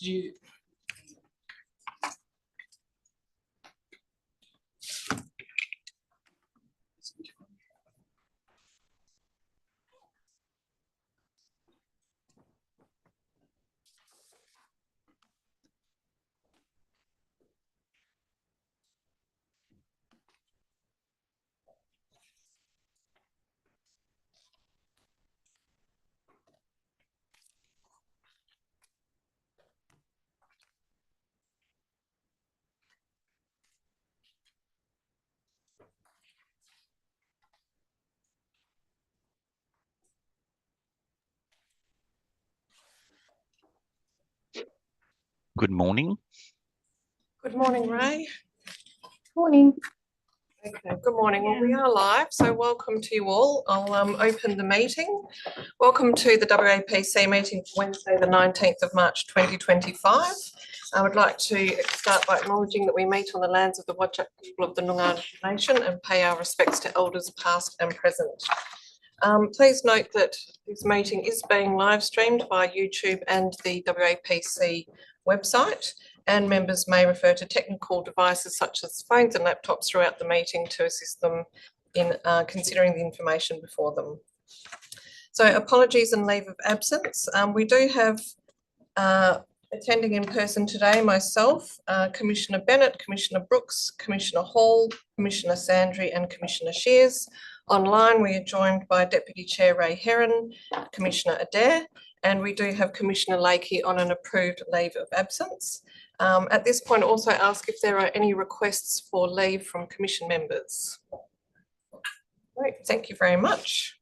you? Good morning. Good morning, Ray. Morning. Okay, good morning. Well, we are live, so welcome to you all. I'll open the meeting. Welcome to the WAPC meeting for Wednesday, the 19th of March 2025. I would like to start by acknowledging that we meet on the lands of the Whadjuk people of the Noongar Nation and pay our respects to elders past and present. Please note that this meeting is being live streamed via YouTube and the WAPC website, and members may refer to technical devices such as phones and laptops throughout the meeting to assist them in considering the information before them. So apologies and leave of absence. We do have attending in person today myself, Commissioner Bennett, Commissioner Brooks, Commissioner Hall, Commissioner Sandry and Commissioner Shears. Online we are joined by Deputy Chair Ray Herron, Commissioner Adair, and we do have Commissioner Lakey on an approved leave of absence. At this point, also ask if there are any requests for leave from Commission members. Great, thank you very much.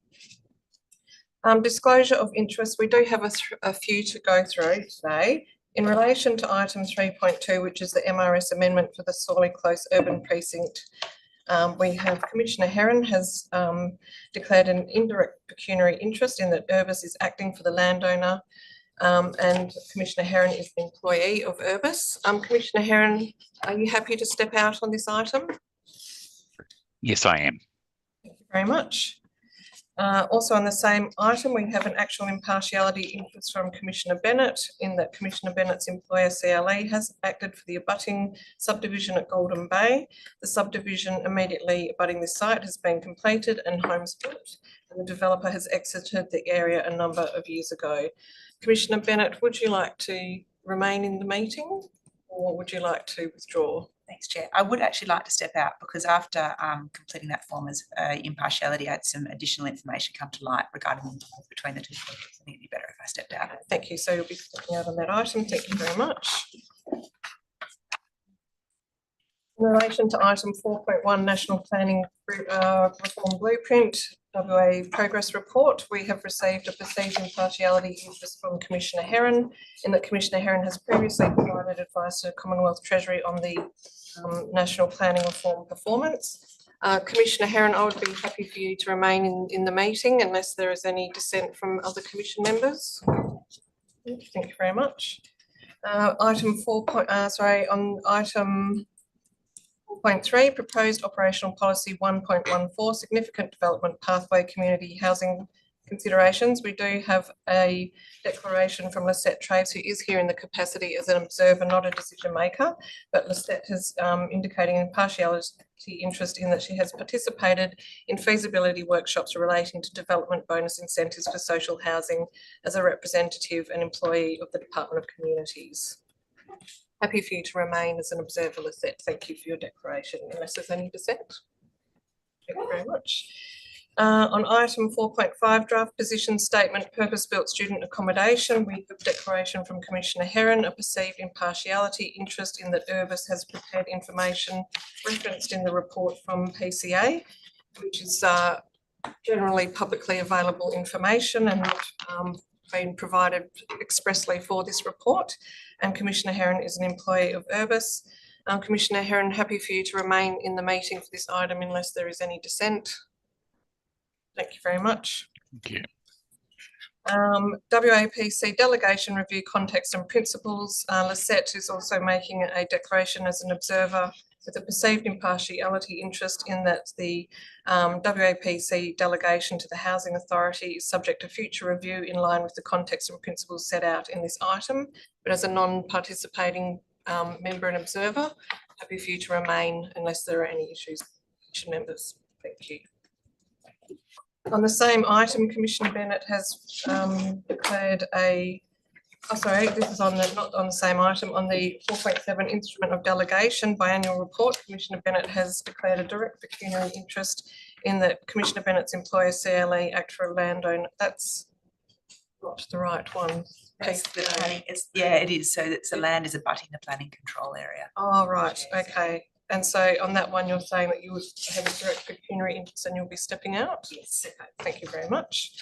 Disclosure of interest, we do have a few to go through today. In relation to item 3.2, which is the MRS amendment for the Sawley Close Urban Precinct, we have Commissioner Herron has declared an indirect pecuniary interest in that Urbis is acting for the landowner, and Commissioner Herron is the employee of Urbis. Commissioner Herron, are you happy to step out on this item? Yes, I am. Thank you very much. Also on the same item, we have an actual impartiality interest from Commissioner Bennett in that Commissioner Bennett's employer CLE has acted for the abutting subdivision at Golden Bay. The subdivision immediately abutting this site has been completed and homes built, and the developer has exited the area a number of years ago. Commissioner Bennett, would you like to remain in the meeting or would you like to withdraw? Thanks, Chair. I would actually like to step out because after completing that form as impartiality, I had some additional information come to light regarding the difference between the two projects. I think it'd be better if I stepped out. Thank you. So you'll be stepping out on that item. Thank you very much. In relation to item 4.1, National Planning Reform Blueprint, WA Progress Report, we have received a perceived impartiality interest from Commissioner Herron in that Commissioner Herron has previously provided advice to Commonwealth Treasury on the National Planning Reform performance. Commissioner Herron, I would be happy for you to remain in the meeting unless there is any dissent from other Commission members. Thank you very much. On item 4.3, proposed operational policy 1.14, significant development pathway community housing considerations. We do have a declaration from Lisette Traves, who is here in the capacity as an observer, not a decision maker, but Lisette has indicating impartiality interest in that she has participated in feasibility workshops relating to development bonus incentives for social housing as a representative and employee of the Department of Communities. Happy for you to remain as an observer, Lisette. Thank you for your declaration, unless there's any dissent. Thank you very much. On item 4.5, draft position statement, purpose-built student accommodation, we have declaration from Commissioner Herron, a perceived impartiality interest in that Urbis has prepared information referenced in the report from PCA, which is generally publicly available information and not been provided expressly for this report. And Commissioner Herron is an employee of Urbis. Commissioner Herron, happy for you to remain in the meeting for this item unless there is any dissent. Thank you very much. Thank you. WAPC delegation review context and principles. Lisette is also making a declaration as an observer with a perceived impartiality interest in that the WAPC delegation to the Housing Authority is subject to future review in line with the context and principles set out in this item. But as a non-participating member and observer, happy for you to remain unless there are any issues, Commission members. Thank you. On the same item, Commissioner Bennett has declared a, oh sorry, this is on the, not on the same item, on the 4.7 instrument of delegation biannual report. Commissioner Bennett has declared a direct pecuniary interest in that Commissioner Bennett's employer CLE Act for a landowner. That's not the right one. That's the planning, yeah, it is. So it's the land is abutting the planning control area. Oh, right, okay. And so on that one, you're saying that you would have a direct pecuniary interest and you'll be stepping out? Yes. Okay, thank you very much.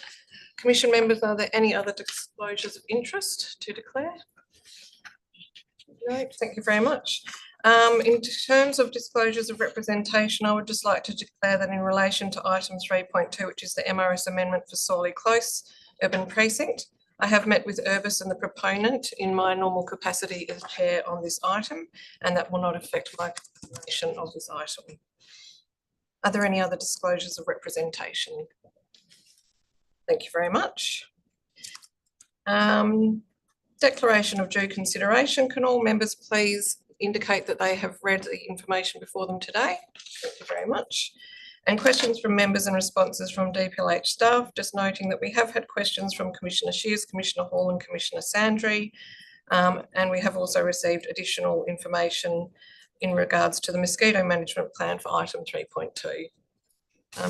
Commission members, are there any other disclosures of interest to declare? No, thank you very much. In terms of disclosures of representation, I would just like to declare that in relation to item 3.2, which is the MRS amendment for Sawley Close Urban Precinct, I have met with Urbis and the proponent in my normal capacity as chair on this item, and that will not affect my consideration of this item. Are there any other disclosures of representation? Thank you very much. Declaration of due consideration. Can all members please indicate that they have read the information before them today? Thank you very much. And questions from members and responses from DPLH staff, just noting that we have had questions from Commissioner Shears, Commissioner Hall and Commissioner Sandry, and we have also received additional information in regards to the mosquito management plan for item 3.2.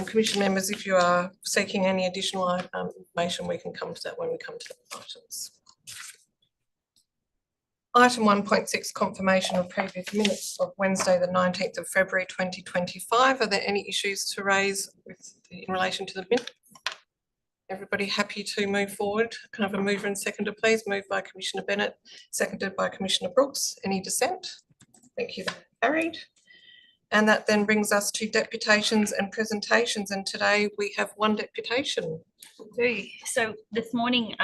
Commission members, if you are seeking any additional information, we can come to that when we come to the items. Item 1.6, confirmation of previous minutes of Wednesday, the 19th of February 2025. Are there any issues to raise in relation to the minutes? Everybody happy to move forward? Can I have a mover and seconder, please? Moved by Commissioner Bennett, seconded by Commissioner Brooks. Any dissent? Thank you. Carried. And that then brings us to deputations and presentations. And today we have one deputation. We do. So this morning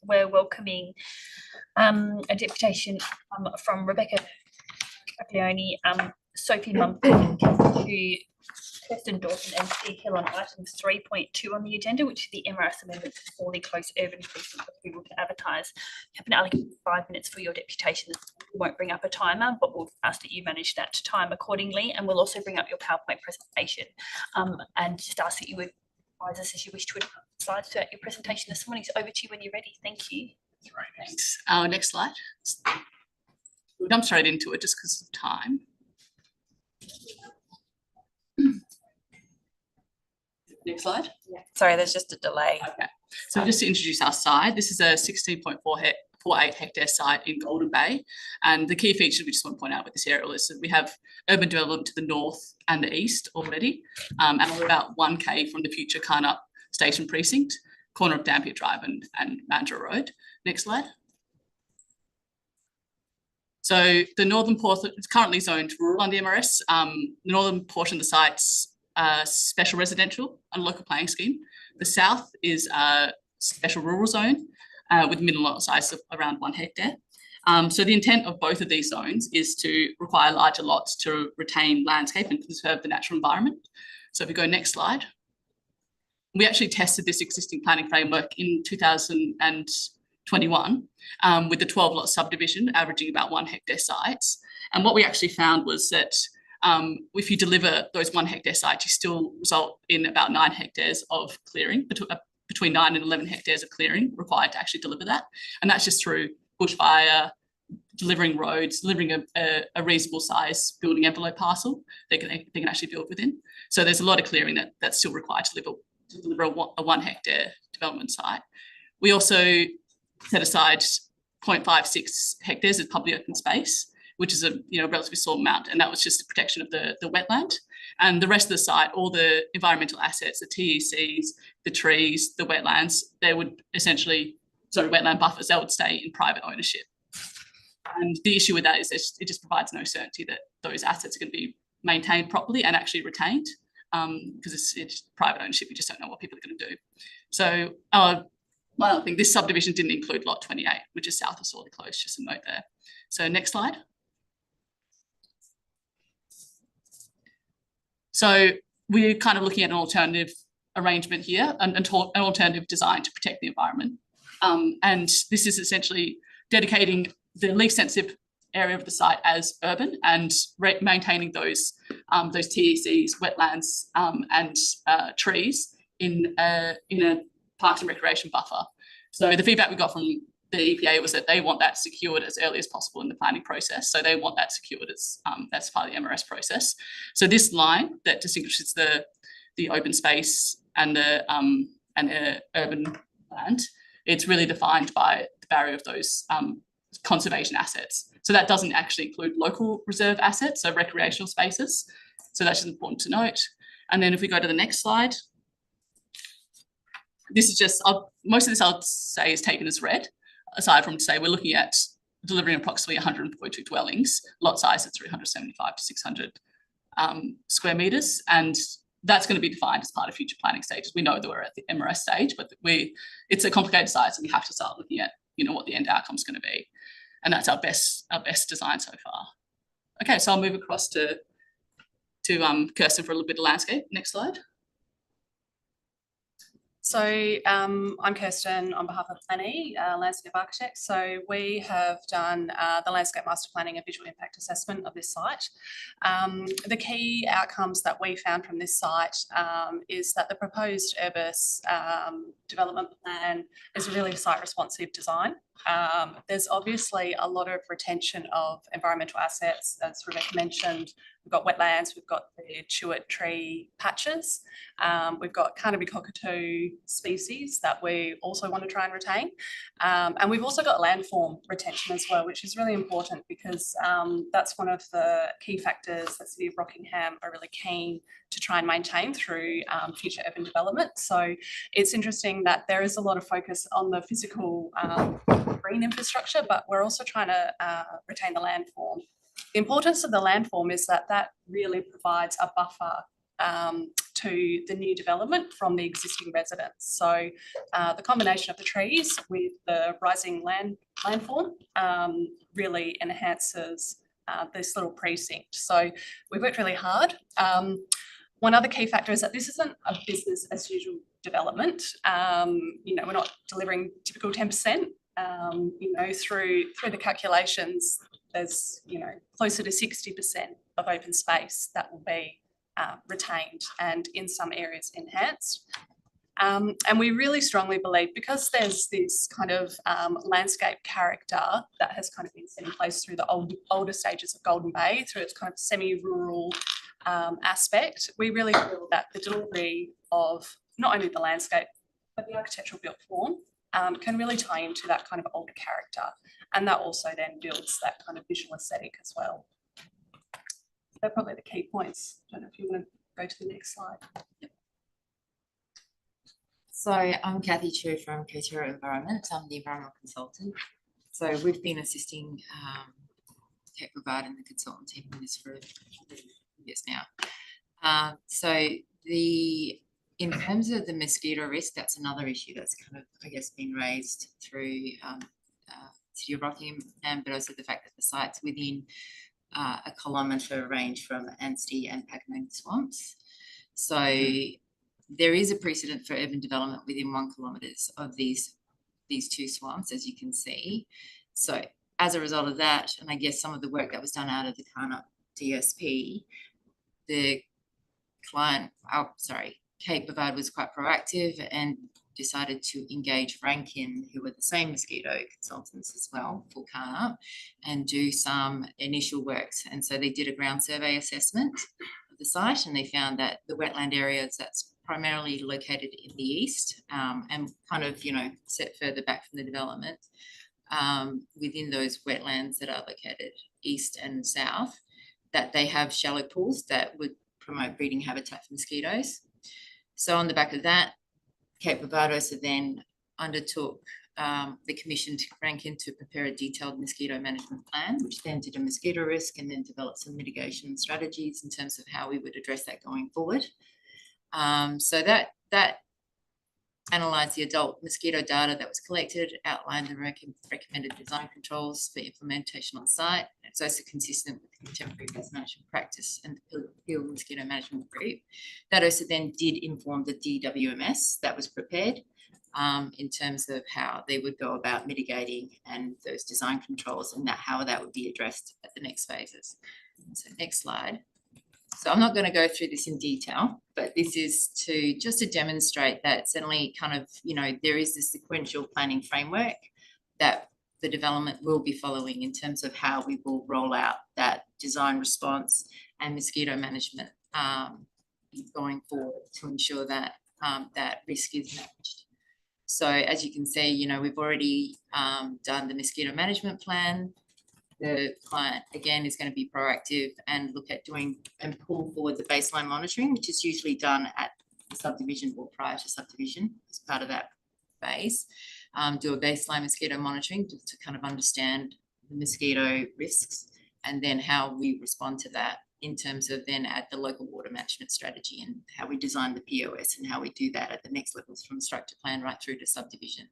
we're welcoming a deputation from Rebecca Caglione, Sophie Mumford, Kirsten Dawson and Steve Hill on item 3.2 on the agenda, which is the MRS amendment to Sawley Close Urban Precinct approval to advertise. You have an allocated 5 minutes for your deputation. We won't bring up a timer, but we'll ask that you manage that time accordingly, and we'll also bring up your PowerPoint presentation and just ask that you would advise us as you wish to advance slides throughout your presentation this morning. So over to you when you're ready. Thank you. Right, thanks. Next slide. We'll jump straight into it just because of time. Next slide. Sorry, there's just a delay. Okay. So just to introduce our site, this is a 16.48 hectare site in Golden Bay. And the key feature we just want to point out with this area is that we have urban development to the north and the east already. And we're about 1K from the future Carnup Station Precinct, corner of Dampier Drive and Mandurah Road. Next slide. So the northern portion is currently zoned rural on the MRS. The northern portion of the site's special residential and local planning scheme. The south is a special rural zone with minimum lot size of around 1 hectare. So the intent of both of these zones is to require larger lots to retain landscape and conserve the natural environment. So if we go next slide. We actually tested this existing planning framework in 2021 with the 12 lot subdivision averaging about 1 hectare sites. And what we actually found was that if you deliver those 1 hectare sites, you still result in about 9 hectares of clearing, between 9 and 11 hectares of clearing required to actually deliver that. And that's just through bushfire, delivering roads, delivering a reasonable size building envelope parcel they can actually build within. So there's a lot of clearing that's still required to deliver a 1 hectare development site. We also set aside 0.56 hectares of public open space, which is a relatively small amount, and that was just the protection of the wetland. And the rest of the site, all the environmental assets, the TECs, the trees, the wetlands, they would essentially, wetland buffers, they would stay in private ownership. And the issue with that is it just provides no certainty that those assets are going to be maintained properly and actually retained, because it's private ownership. You just don't know what people are going to do. So one other thing, this subdivision didn't include lot 28, which is south of Sawley Close, just a note there. So next slide. So we're kind of looking at an alternative arrangement here, an alternative design to protect the environment. And this is essentially dedicating the least sensitive area of the site as urban and maintaining those TECs, wetlands, and trees in a parks and recreation buffer. So the feedback we got from the EPA was that they want that secured as early as possible in the planning process. So they want that secured as that's part of the MRS process. So this line that distinguishes the open space and the urban land, it's really defined by the barrier of those conservation assets. So that doesn't actually include local reserve assets, so recreational spaces. So that's just important to note. And then if we go to the next slide, this is just, most of this I'll say is taken as read, aside from to say we're looking at delivering approximately 142 dwellings, lot size of 375 to 600 square metres. And that's going to be defined as part of future planning stages. We know that we're at the MRS stage, but it's a complicated site, so we have to start looking at, what the end outcome is going to be. And that's our best design so far. Okay, so I'll move across to Kirsten for a little bit of landscape. Next slide. So I'm Kirsten on behalf of Plan-E, Landscape Architect. So we have done the Landscape Master Planning and Visual Impact Assessment of this site. The key outcomes that we found from this site is that the proposed Urbis development plan is a really site responsive design. There's obviously a lot of retention of environmental assets, as Rebecca mentioned. We've got wetlands, we've got the chewett tree patches, we've got Carnaby cockatoo species that we also want to try and retain. And we've also got landform retention as well, which is really important because that's one of the key factors that City of Rockingham are really keen to try and maintain through future urban development. So it's interesting that there is a lot of focus on the physical green infrastructure, but we're also trying to retain the landform. The importance of the landform is that that really provides a buffer to the new development from the existing residents. So the combination of the trees with the rising landform really enhances this little precinct. So we've worked really hard. One other key factor is that this isn't a business as usual development. We're not delivering typical 10%. Through the calculations, there's closer to 60% of open space that will be retained and in some areas enhanced. And we really strongly believe, because there's this kind of landscape character that has kind of been set in place through the older stages of Golden Bay, through its kind of semi-rural aspect, we really feel that the delivery of not only the landscape, but the architectural built form can really tie into that kind of older character. And that also then builds that kind of visual aesthetic as well. They're probably the key points. I don't know if you want to go to the next slide. Yep. So I'm Kathy Chu from Kotero Environment. I'm the environmental consultant. So we've been assisting Kate Brevard and the consultant team on this for years now. In terms of the mosquito risk, that's another issue that's kind of, I guess, been raised through City of Rockingham, but also the fact that the site's within a kilometre range from Anstey and Pakenham swamps. So there is a precedent for urban development within 1 kilometre of these two swamps, as you can see. So as a result of that, and I guess some of the work that was done out of the Karnup DSP, the client, Kate Brevard was quite proactive and decided to engage Rankin, who were the same mosquito consultants as well for Karnup, and do some initial works. And so they did a ground survey assessment of the site, and they found that the wetland areas that's primarily located in the east and kind of, set further back from the development, within those wetlands that are located east and south, that they have shallow pools that would promote breeding habitat for mosquitoes. So on the back of that, Kate Brevard also then undertook the commission to Rankin to prepare a detailed mosquito management plan, which then did a mosquito risk and then developed some mitigation strategies in terms of how we would address that going forward. So that analysed the adult mosquito data that was collected, outlined the recommended design controls for implementation on site. It's also consistent with contemporary pest management practice and the field mosquito management group. That also then did inform the DWMS that was prepared in terms of how they would go about mitigating and those design controls and how that would be addressed at the next phases. So next slide. So I'm not going to go through this in detail, but this is just to demonstrate that certainly kind of, there is this sequential planning framework that the development will be following in terms of how we will roll out that design response and mosquito management going forward to ensure that that risk is managed. So as you can see, we've already done the mosquito management plan. The client, again, is going to be proactive and look at doing and pull forward the baseline monitoring, which is usually done at the subdivision or prior to subdivision as part of that phase. Do a baseline mosquito monitoring to kind of understand the mosquito risks and then how we respond to that in terms of then at the local water management strategy and how we design the POS and how we do that at the next levels from structure plan right through to subdivision.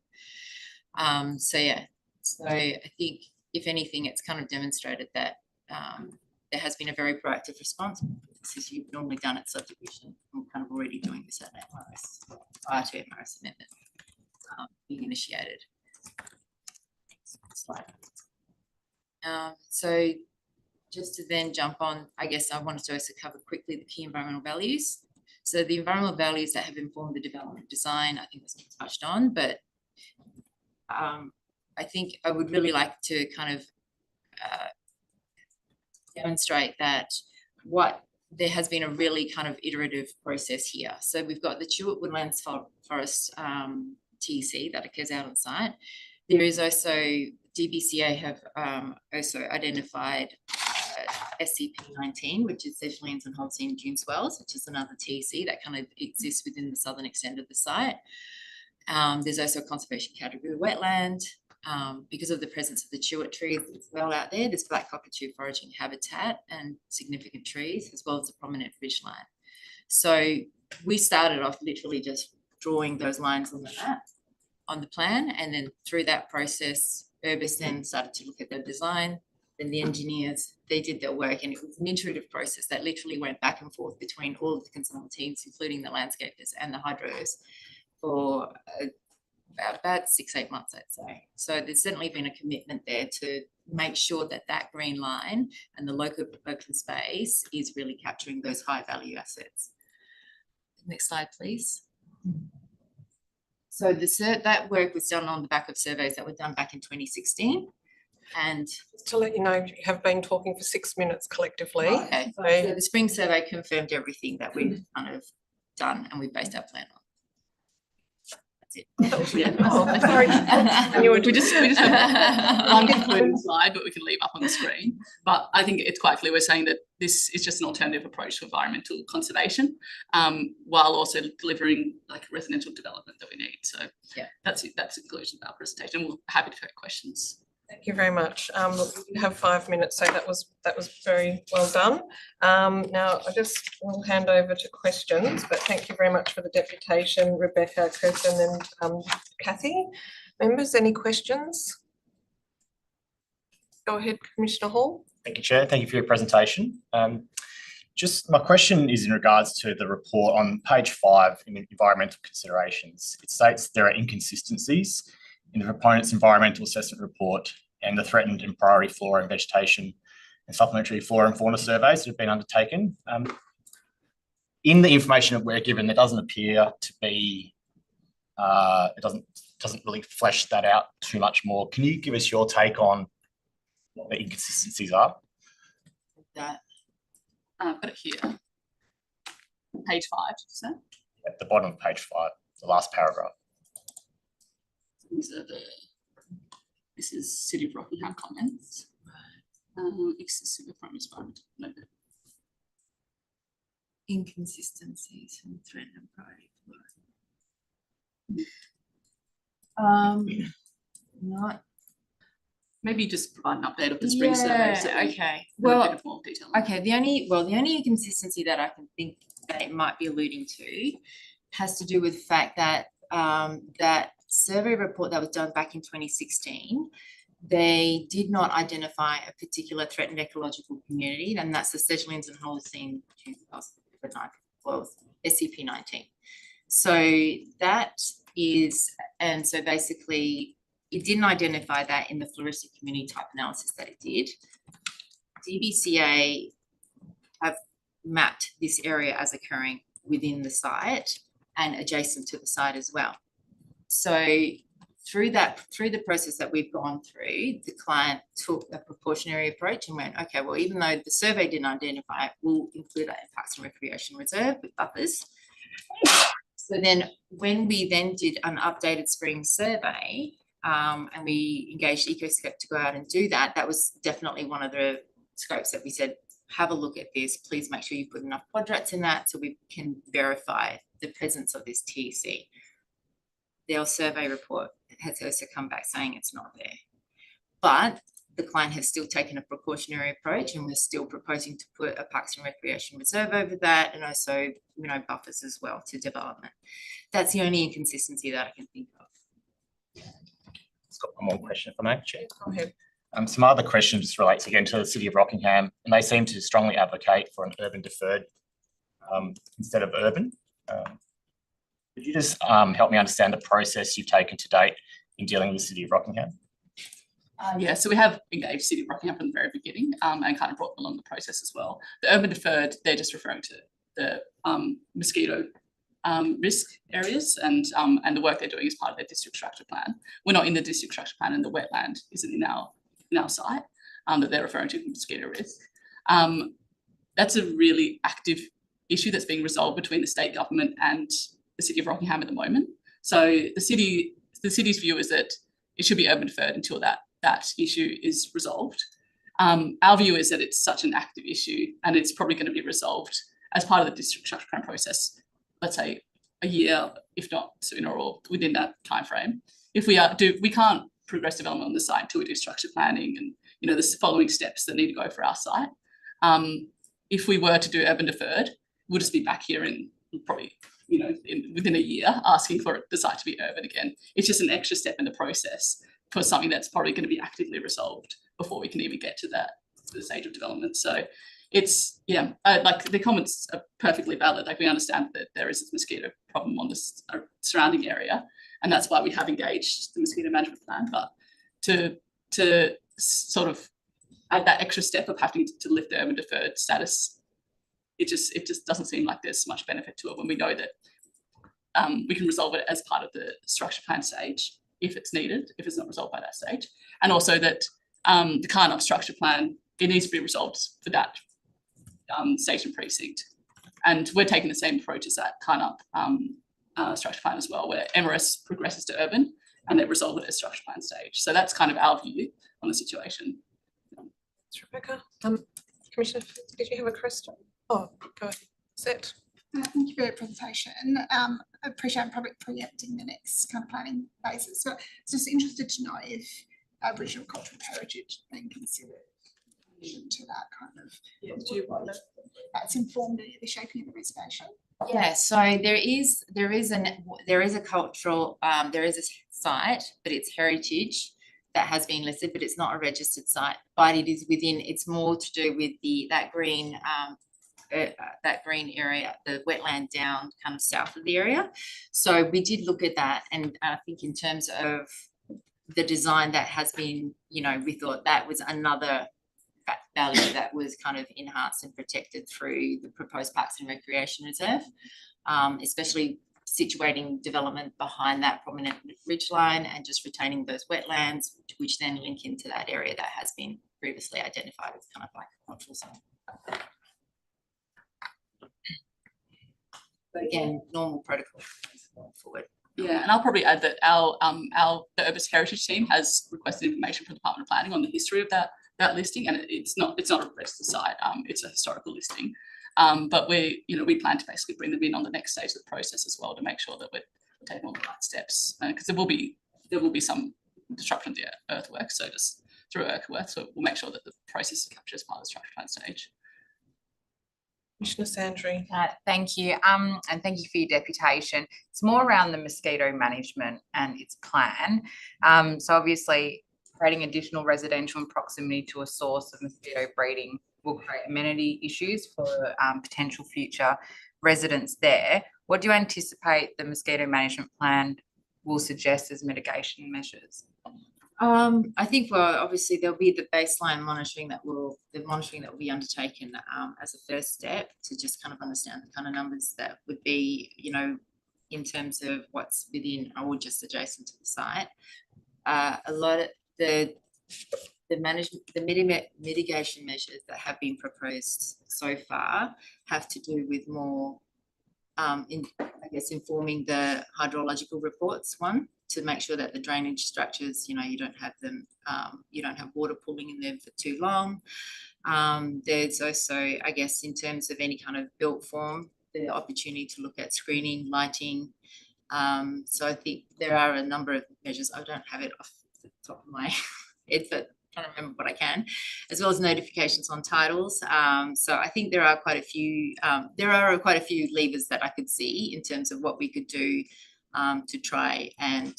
So I think if anything, it's kind of demonstrated that there has been a very proactive response. This is you've normally done at subdivision. We're kind of already doing this at MRS prior to MRS amendment being initiated. Next slide. So just to then jump on, I guess I wanted to also cover quickly the key environmental values. So the environmental values that have informed the development design, I think that's been touched on, but I think I would really like to kind of demonstrate that there has been a really kind of iterative process here. So we've got the Chewett Woodlands Forest TEC that occurs out on site. There is also, DBCA have also identified SCP-19, which is Sedgelands and Holcine Dune Swells, which is another TEC that kind of exists within the southern extent of the site. There's also a conservation category wetland. Because of the presence of the chewett trees as well out there, there's black cockatoo foraging habitat and significant trees, as well as a prominent ridgeline. So we started off literally just drawing those lines on the map, on the plan, and then through that process, Urbis then started to look at their design. Then the engineers, they did their work, and it was an iterative process that literally went back and forth between all of the consultant teams, including the landscapers and the hydros, for about 6-8 months, I'd say. So there's certainly been a commitment there to make sure that that green line and the local open space is really capturing those high value assets. Next slide, please. So that work was done on the back of surveys that were done back in 2016. And just to let you know, you have been talking for 6 minutes collectively. Okay. So the spring survey confirmed everything that we've kind of done and we've based our plan on. Yeah. Oh, sorry. we just have one concluding slide, but we can leave up on the screen. But I think it's quite clear we're saying that this is just an alternative approach to environmental conservation, while also delivering like residential development that we need. So yeah, that's it. That's the conclusion of our presentation. We're happy to take questions. Thank you very much. We have 5 minutes, so that was very well done. Now I just will hand over to questions, but thank you very much for the deputation, Rebecca, Kirsten, and Kathy. Members, any questions? Go ahead, Commissioner Hall. Thank you, Chair. Thank you for your presentation. Just my question is in regards to the report on page 5 in environmental considerations. It states there are inconsistencies in the proponent's environmental assessment report and the threatened and priority flora and vegetation and supplementary flora and fauna surveys that have been undertaken. In the information that we're given, there doesn't appear to be, it doesn't really flesh that out too much more. Can you give us your take on what the inconsistencies are? I've got it here. Page 5, did you say? At the bottom of page 5, the last paragraph. This is City of Rockingham comments. Excessive from environmental. Inconsistencies and threat and priority. Not. Maybe just provide an update of the spring survey. So okay. Well, more detail. Okay. The only inconsistency that I can think that it might be alluding to has to do with the fact that that survey report that was done back in 2016, they did not identify a particular threatened ecological community, and that's the Sedglins and Holocene 2012 SCP-19. So that is, and so basically it didn't identify that in the floristic community type analysis that it did. DBCA have mapped this area as occurring within the site and adjacent to the site as well. So through the process that we've gone through, the client took a precautionary approach and went, okay, well, even though the survey didn't identify it, we'll include that in Parks and Recreation Reserve with buffers. So then when we then did an updated spring survey, and we engaged Ecoscope to go out and do that, that was definitely one of the scopes that we said, have a look at this, please make sure you put enough quadrats in that so we can verify the presence of this TEC. Their survey report has also come back saying it's not there. But the client has still taken a precautionary approach, and we're still proposing to put a Parks and Recreation Reserve over that, and also, you know, buffers as well to development. That's the only inconsistency that I can think of. I've got one more question if I may, Chair. Go ahead. Some other questions relates again to the City of Rockingham, and they seem to strongly advocate for an urban deferred instead of urban. Could you just help me understand the process you've taken to date in dealing with the City of Rockingham? Yeah, so we have engaged City of Rockingham from the very beginning and kind of brought them along the process as well. The urban deferred, they're just referring to the mosquito risk areas and the work they're doing as part of their district structure plan. We're not in the district structure plan, and the wetland isn't in our site that they're referring to for mosquito risk. That's a really active issue that's being resolved between the state government and the City of Rockingham at the moment. So the city's view is that it should be urban deferred until that issue is resolved. Our view is that it's such an active issue, and it's probably going to be resolved as part of the district structure plan process, let's say a year, if not sooner, or within that timeframe. If we can't progress development on the site until we do structure planning and, you know, the following steps that need to go for our site. If we were to do urban deferred, we'll just be back here in probably, you know, within a year asking for the site to be urban again. It's just an extra step in the process for something that's probably going to be actively resolved before we can even get to the stage of development. So it's, yeah, like the comments are perfectly valid. Like we understand that there is this mosquito problem on this surrounding area, and that's why we have engaged the mosquito management plan. But to sort of add that extra step of having to lift the urban deferred status, it just doesn't seem like there's much benefit to it when we know that we can resolve it as part of the structure plan stage if it's needed, if it's not resolved by that stage. And also that the Carnup structure plan, it needs to be resolved for that station precinct. And we're taking the same approach as that Carnup structure plan as well, where MRS progresses to urban and they resolve it at structure plan stage. So that's kind of our view on the situation. Thanks, Rebecca. Commissioner, did you have a question? Oh, go ahead. Set. Thank you for your presentation. I appreciate I'm probably preempting the next kind of planning phases. So just interested to know if Aboriginal cultural heritage is being considered in addition to that kind of, that's informed the shaping of the reservation. Yeah, so there is a cultural, there is a site, but it's heritage that has been listed, but it's not a registered site, but it is within, it's more to do with that green area, the wetland down kind of south of the area. So we did look at that, and I think in terms of the design that has been, you know, we thought that was another value that was kind of enhanced and protected through the proposed Parks and Recreation Reserve, especially situating development behind that prominent ridgeline and just retaining those wetlands, which then link into that area that has been previously identified as kind of like a cultural zone. But again, normal protocol going forward. Yeah, and I'll probably add that the Urban Heritage team has requested information from the Department of Planning on the history of that listing, and it's not a registered site. It's a historical listing. But we plan to basically bring them in on the next stage of the process as well to make sure that we're taking all the right steps, because there will be some disruption to the earthworks. So just through earthworks, so we'll make sure that the process is captured as part of the structure plan stage. Commissioner Sandry. Thank you. And thank you for your deputation. It's more around the mosquito management and its plan. So obviously creating additional residential in proximity to a source of mosquito breeding will create amenity issues for potential future residents there. What do you anticipate the mosquito management plan will suggest as mitigation measures? I think, well, obviously there'll be the baseline monitoring that will be undertaken as a first step to just kind of understand the kind of numbers that would be, you know, in terms of what's within or just adjacent to the site. A lot of the mitigation measures that have been proposed so far have to do with more, informing the hydrological reports, to make sure that the drainage structures, you know, you don't have them, you don't have water pooling in them for too long. There's also, I guess, in terms of any kind of built form, the opportunity to look at screening, lighting. So I think there are a number of measures. I don't have it off the top of my head, but trying to remember what I can, as well as notifications on titles. So I think there are quite a few levers that I could see in terms of what we could do to try and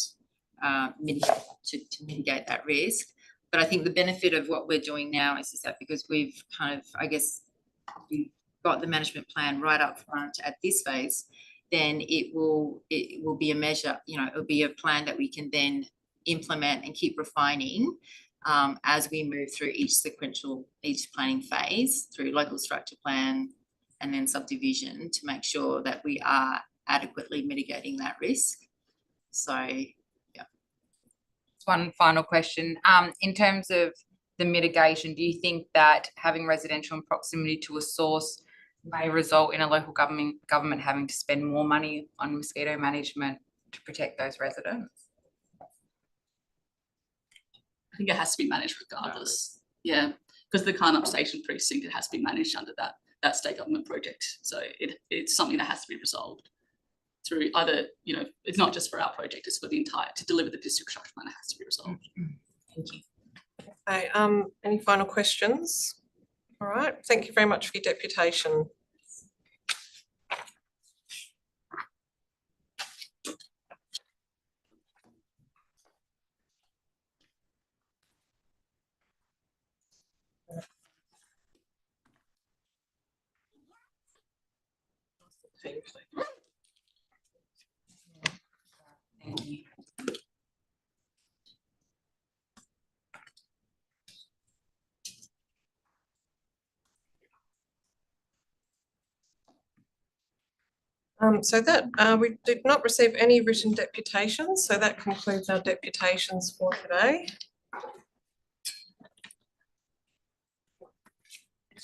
mitigate that risk. But I think the benefit of what we're doing now is that because we've kind of, I guess, we've got the management plan right up front at this phase, then it will be a measure, you know, it'll be a plan that we can then implement and keep refining as we move through each planning phase, through local structure plan and then subdivision, to make sure that we are adequately mitigating that risk. So, yeah. One final question. In terms of the mitigation, do you think that having residential in proximity to a source may result in a local government having to spend more money on mosquito management to protect those residents? I think it has to be managed regardless. Yeah, because the Carnup Station precinct, it has to be managed under that state government project. So it's something that has to be resolved through either, you know, it's not just for our project, it's for the entire, to deliver the district structure plan, it has to be resolved. Thank you. Okay, any final questions? All right, thank you very much for your deputation. Thank you. So that we did not receive any written deputations, so that concludes our deputations for today.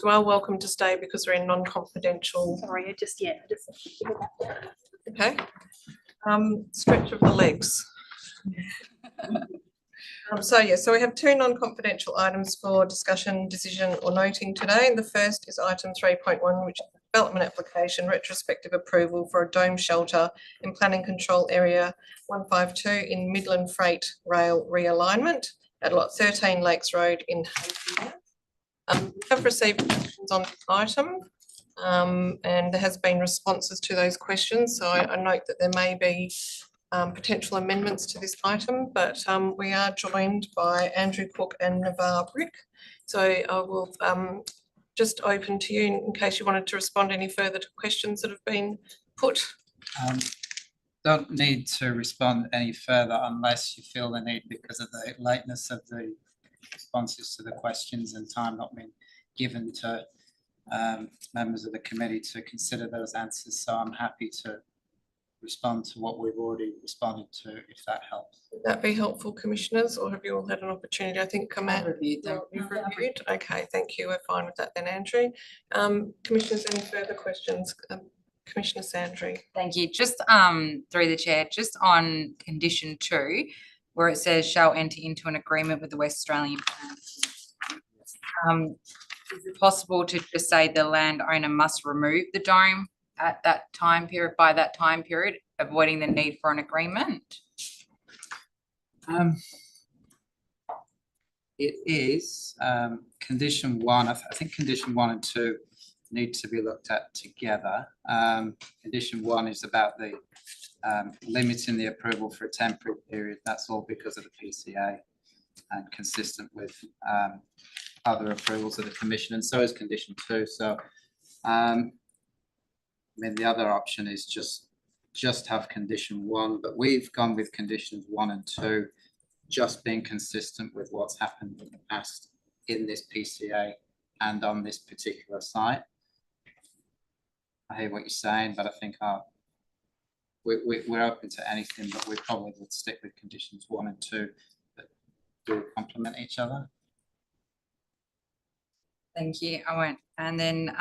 You are welcome to stay because we're in non-confidential. Sorry, Okay. Stretch of the legs. So we have two non-confidential items for discussion, decision or noting today. And the first is item 3.1, which is the development application retrospective approval for a dome shelter in planning control area 152 in Midland Freight Rail realignment at lot 13 Lakes Road in Hayfield. We have received questions on this item and there has been responses to those questions. So I note that there may be potential amendments to this item, but we are joined by Andrew Cook and Navarre Brick. So I will just open to you in case you wanted to respond any further to questions that have been put. Don't need to respond any further unless you feel the need because of the lateness of the responses to the questions and time not being given to members of the committee to consider those answers. So I'm happy to respond to what we've already responded to, if that helps. Would that be helpful, commissioners, or have you all had an opportunity? I think I've reviewed them. You've reviewed. Okay, thank you. We're fine with that then, Andrew. Commissioners, any further questions? Commissioner Sandry. Thank you. Just through the chair, just on condition 2, where it says shall enter into an agreement with the West Australian Plan. Is it possible to just say the landowner must remove the dome at that time period, by that time period, avoiding the need for an agreement? It is condition 1. I think condition 1 and 2 need to be looked at together. Condition 1 is about the limiting the approval for a temporary period. That's all because of the PCA and consistent with other approvals of the commission, and so is condition 2. So I mean, the other option is just have condition 1, but we've gone with conditions 1 and 2, just being consistent with what's happened in the past in this PCA and on this particular site. I hear what you're saying, but I think we're open to anything, but we probably would stick with conditions 1 and 2 that do complement each other. Thank you, I won't. And then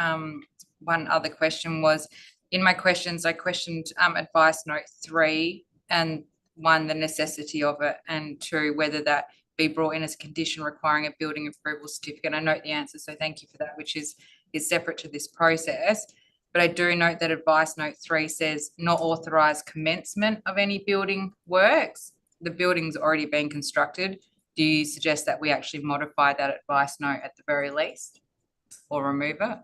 one other question was, in my questions, I questioned advice note 3 and 1, the necessity of it, and 2, whether that be brought in as a condition requiring a building approval certificate. I note the answer, so thank you for that, which is separate to this process. But I do note that advice note 3 says not authorised commencement of any building works. The building's already been constructed. Do you suggest that we actually modify that advice note at the very least or remove it?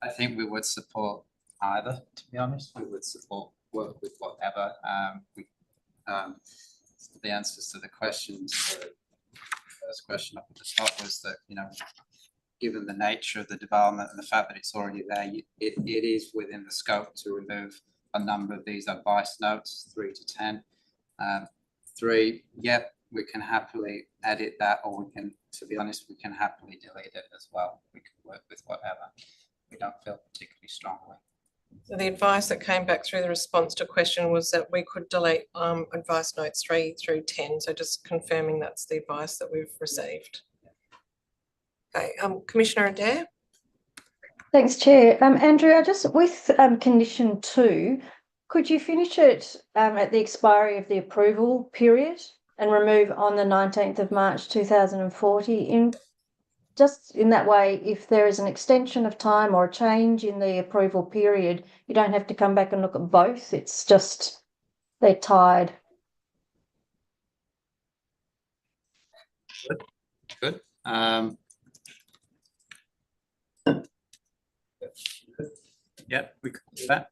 I think we would support either, to be honest. We would support work with whatever. The answers to the questions, the first question up at the top was that, you know, given the nature of the development and the fact that it's already there, it is within the scope to remove a number of these advice notes, 3 to 10. 3, yep, we can happily edit that, or we can, to be honest, we can happily delete it as well. We can work with whatever we don't feel particularly strongly. So the advice that came back through the response to question was that we could delete advice notes 3 through 10. So just confirming that's the advice that we've received. Okay, Commissioner Adair. Thanks, Chair. Andrew, I just, with condition 2, could you finish it at the expiry of the approval period and remove on the 19th of March 2040? Just in that way, if there is an extension of time or a change in the approval period, you don't have to come back and look at both. It's just they're tied. Good. Yep, we could do that.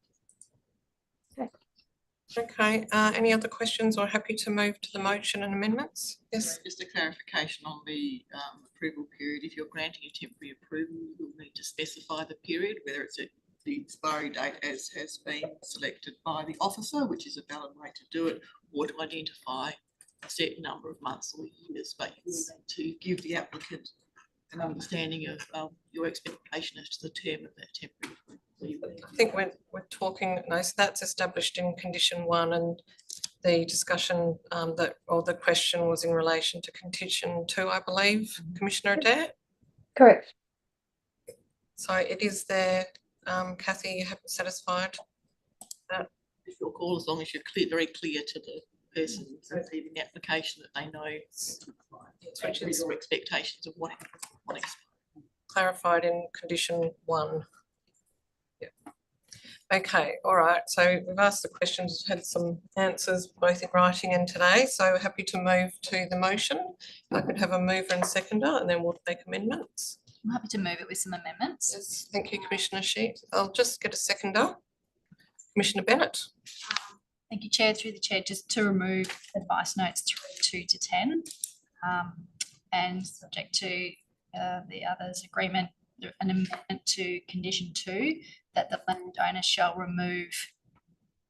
Okay, any other questions, or happy to move to the motion and amendments? Yes. Just a clarification on the approval period. If you're granting a temporary approval, you'll need to specify the period, whether it's at the expiry date as has been selected by the officer, which is a valid way to do it, or to identify a certain number of months or years, but you need to give the applicant an understanding of your expectation as to the term of that temporary approval. I think we're talking, no, so that's established in condition 1, and the discussion the question was in relation to condition 2, I believe, Commissioner Adair? Correct. So it is there. Kathy, you haven't satisfied that? It's your call, as long as you're very clear to the person receiving the application that they know which is your expectations of what clarified in condition 1. Yeah. Okay, all right. So we've asked the questions, had some answers both in writing and today. So happy to move to the motion. If I could have a mover and seconder, and then we'll take amendments. I'm happy to move it with some amendments. Yes, thank you, Commissioner Sheet. I'll just get a seconder. Commissioner Bennett. Thank you, Chair. Through the Chair, just to remove advice notes 2 to 10, and subject to the others agreement, an amendment to condition 2, that the landowner shall remove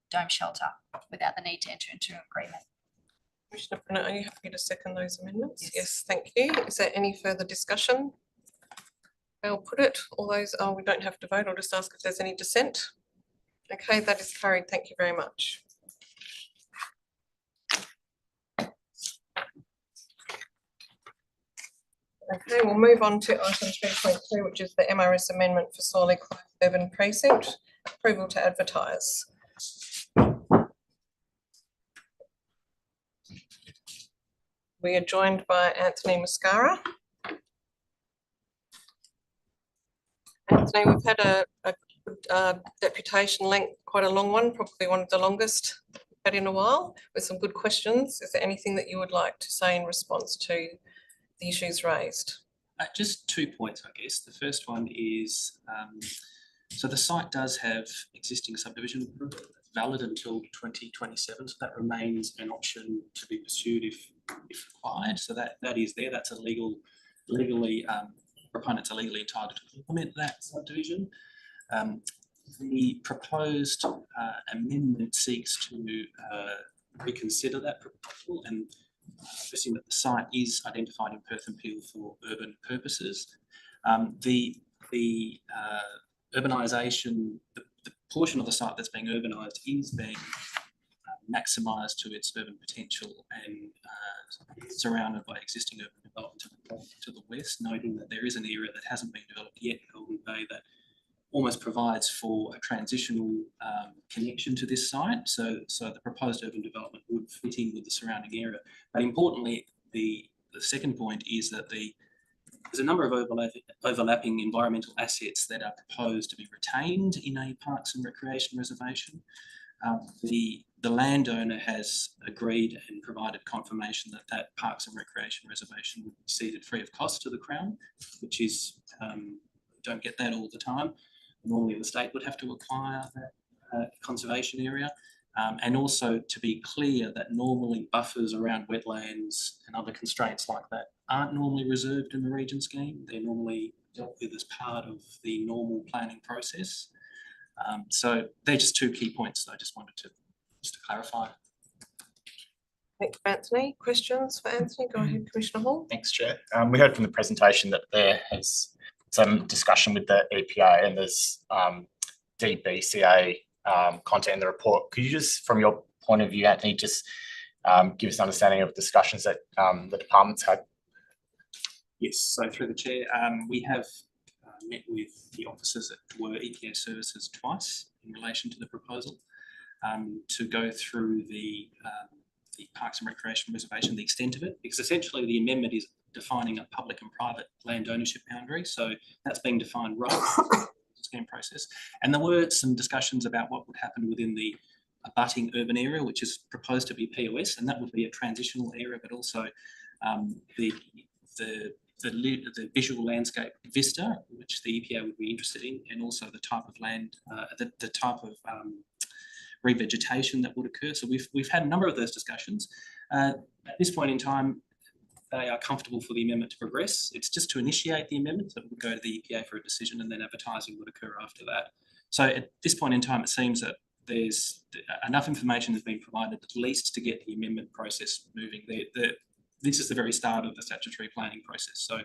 dome shelter without the need to enter into an agreement. Commissioner Bennett, are you happy to second those amendments? Yes, thank you. Is there any further discussion? I'll put it. All those, we don't have to vote. I'll just ask if there's any dissent. Okay, that is carried. Thank you very much. Okay, we'll move on to item 3.2, which is the MRS amendment for Sorley Close Urban Precinct, approval to advertise. We are joined by Anthony Muscara. Anthony, we've had a good deputation length, quite a long one, probably one of the longest we've had in a while, with some good questions. Is there anything that you would like to say in response to the issues raised? Just 2 points, I guess. The first one is, so the site does have existing subdivision approval that's valid until 2027, so that remains an option to be pursued if required. So that is there. That's a legally proponents are legally entitled to implement that subdivision. The proposed amendment seeks to reconsider that proposal and assuming that the site is identified in Perth and Peel for urban purposes. The urbanisation, the portion of the site that's being urbanised is being maximised to its urban potential and surrounded by existing urban development to the west, noting that there is an area that hasn't been developed yet in Golden Bay that almost provides for a transitional connection to this site. So the proposed urban development would fit in with the surrounding area. But importantly, the second point is that there's a number of overlapping environmental assets that are proposed to be retained in a parks and recreation reservation. The landowner has agreed and provided confirmation that parks and recreation reservation would be ceded free of cost to the Crown, which is, don't get that all the time. Normally the state would have to acquire that conservation area. And also to be clear that normally buffers around wetlands and other constraints like that aren't normally reserved in the region scheme. They're normally dealt with as part of the normal planning process. So they're just 2 key points that I just wanted to clarify. Thank you, Anthony. Questions for Anthony? Go ahead, Commissioner Hall. Thanks, Chair. We heard from the presentation that there has some discussion with the EPA and there's DBCA content in the report. Could you just, from your point of view, Anthony, just give us an understanding of discussions that the department's had? Yes, so through the Chair, we have met with the officers that were EPA services twice in relation to the proposal to go through the Parks and Recreation Reservation, the extent of it, because essentially the amendment is defining a public and private land ownership boundary. So that's being defined right in the scheme process. And there were some discussions about what would happen within the abutting urban area, which is proposed to be POS, and that would be a transitional area, but also the visual landscape vista, which the EPA would be interested in, and also the type of land, the type of revegetation that would occur. So we've had a number of those discussions. At this point in time, they are comfortable for the amendment to progress. It's just to initiate the amendment that would go to the EPA for a decision, and then advertising would occur after that. So at this point in time, it seems that there's enough information has been provided at least to get the amendment process moving. This is the very start of the statutory planning process. So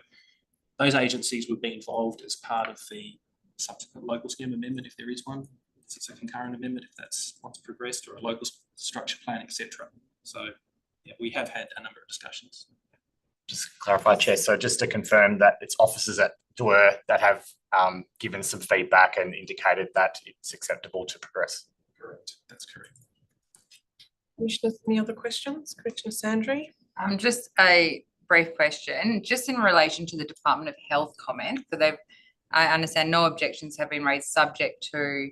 those agencies would be involved as part of the subsequent local scheme amendment, if there is one. If it's a concurrent amendment, if that's what's progressed, or a local structure plan, etc. So yeah, we have had a number of discussions. Just to clarify, Chair, so just to confirm that it's officers that have given some feedback and indicated that it's acceptable to progress. Correct, that's correct. Commissioners, any other questions? Commissioner Sandry? Just a brief question, just in relation to the Department of Health comment. So I understand no objections have been raised subject to,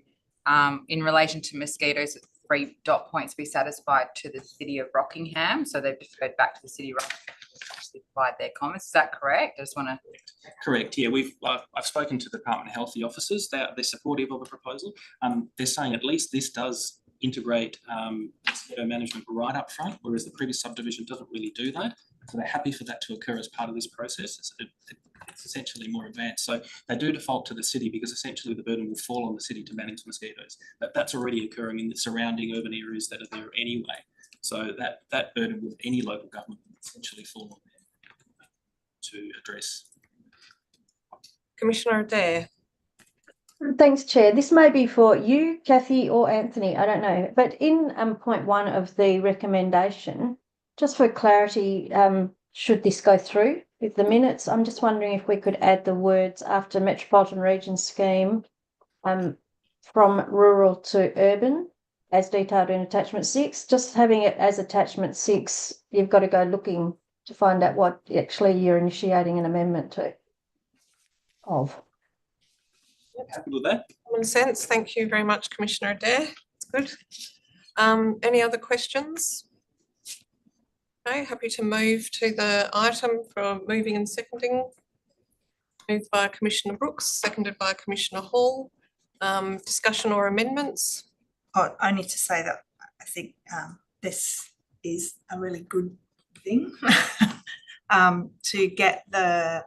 in relation to mosquitoes, 3 dot points be satisfied to the City of Rockingham. So they've deferred back to the City of Rockingham to provide their comments. Is that correct? I just want to. Correct. Yeah, I've spoken to the Department of Health, the officers. They're supportive of the proposal. They're saying at least this does integrate mosquito management right up front, whereas the previous subdivision doesn't really do that. So they're happy for that to occur as part of this process. It's essentially more advanced. So they do default to the city because essentially the burden will fall on the city to manage mosquitoes. That's already occurring in the surrounding urban areas that are there anyway. So that burden with any local government will essentially fall on them to address. Commissioner Adair. Thanks, Chair. This may be for you, Kathy, or Anthony, I don't know. But in point 1 of the recommendation, just for clarity, should this go through with the minutes? I'm just wondering if we could add the words after Metropolitan Region Scheme from rural to urban as detailed in attachment 6. Just having it as attachment 6, you've got to go looking to find out what actually you're initiating an amendment to. Happy with that. Common sense. Thank you very much, Commissioner Adair. That's good. Any other questions? Okay, happy to move to the item for moving and seconding. Moved by Commissioner Brooks, seconded by Commissioner Hall. Discussion or amendments? Only to say that I think this is a really good thing to get the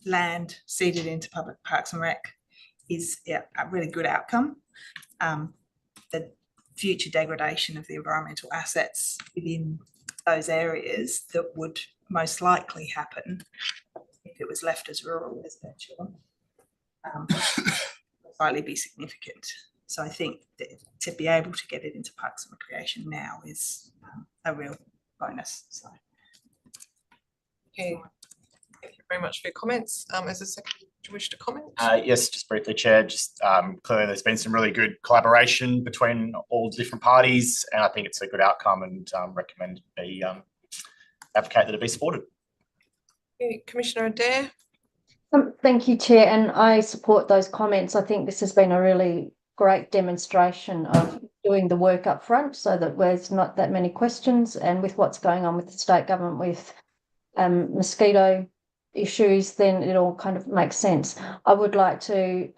land ceded into public parks and rec is a really good outcome. The future degradation of the environmental assets within those areas that would most likely happen if it was left as rural residential will likely be significant. So I think that to be able to get it into parks and recreation now is a real bonus. So. Okay. Thank you very much for your comments. As a secretary, do you wish to comment? Yes, just briefly, Chair, just clearly there's been some really good collaboration between all the different parties, and I think it's a good outcome and recommend be advocate that it be supported. Okay, Commissioner Adair. Thank you, Chair, and I support those comments. I think this has been a really great demonstration of doing the work up front so that there's not that many questions, and with what's going on with the state government with mosquito issues, then it all kind of makes sense. I would like to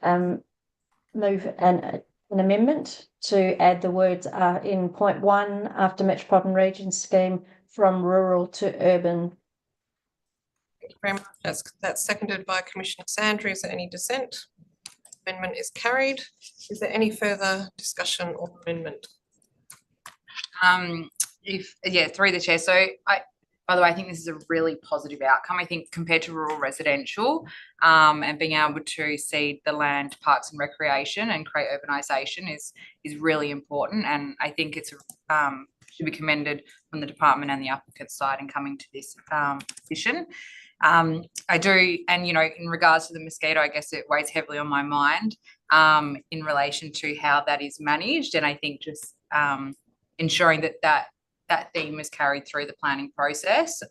move an amendment to add the words in point 1 after Metropolitan Region Scheme from rural to urban. Thank you very much. That's seconded by Commissioner Sandry. Is there any dissent? Amendment is carried. Is there any further discussion or amendment? Through the chair. So by the way, I think this is a really positive outcome. I think compared to rural residential and being able to cede the land to parks and recreation and create urbanisation is really important. And I think it's should be commended from the department and the applicant side in coming to this position. I do, and in regards to the mosquito, I guess it weighs heavily on my mind in relation to how that is managed. And I think just ensuring that theme is carried through the planning process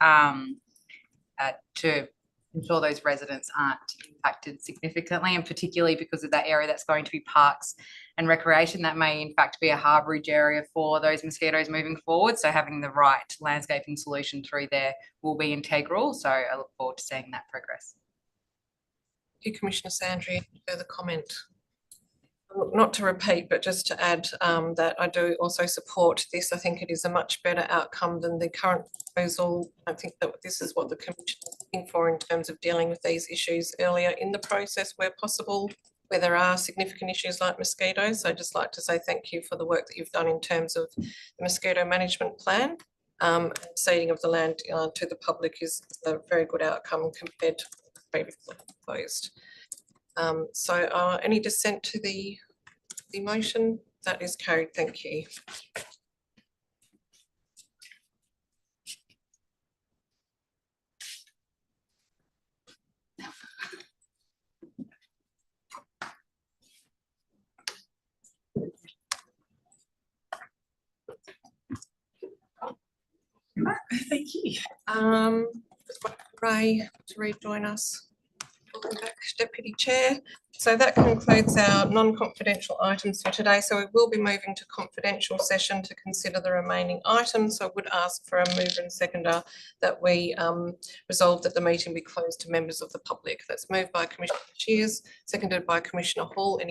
to ensure those residents aren't impacted significantly, and particularly because of that area that's going to be parks and recreation, that may in fact be a harbourage area for those mosquitoes moving forward. So having the right landscaping solution through there will be integral. So I look forward to seeing that progress. Thank you, Commissioner Sandry. Further comment? Not to repeat, but just to add that I do also support this. I think it is a much better outcome than the current proposal. I think that this is what the Commission is looking for in terms of dealing with these issues earlier in the process where possible, where there are significant issues like mosquitoes. So I'd just like to say thank you for the work that you've done in terms of the mosquito management plan. Ceding of the land to the public is a very good outcome compared to previously proposed. So any dissent to the motion? That is carried. Thank you. Thank you. Ray to rejoin us. Welcome back, Deputy Chair. So that concludes our non-confidential items for today. So we will be moving to confidential session to consider the remaining items. So I would ask for a mover and seconder that we resolve that the meeting be closed to members of the public. That's moved by Commissioner Shears, seconded by Commissioner Hall. Any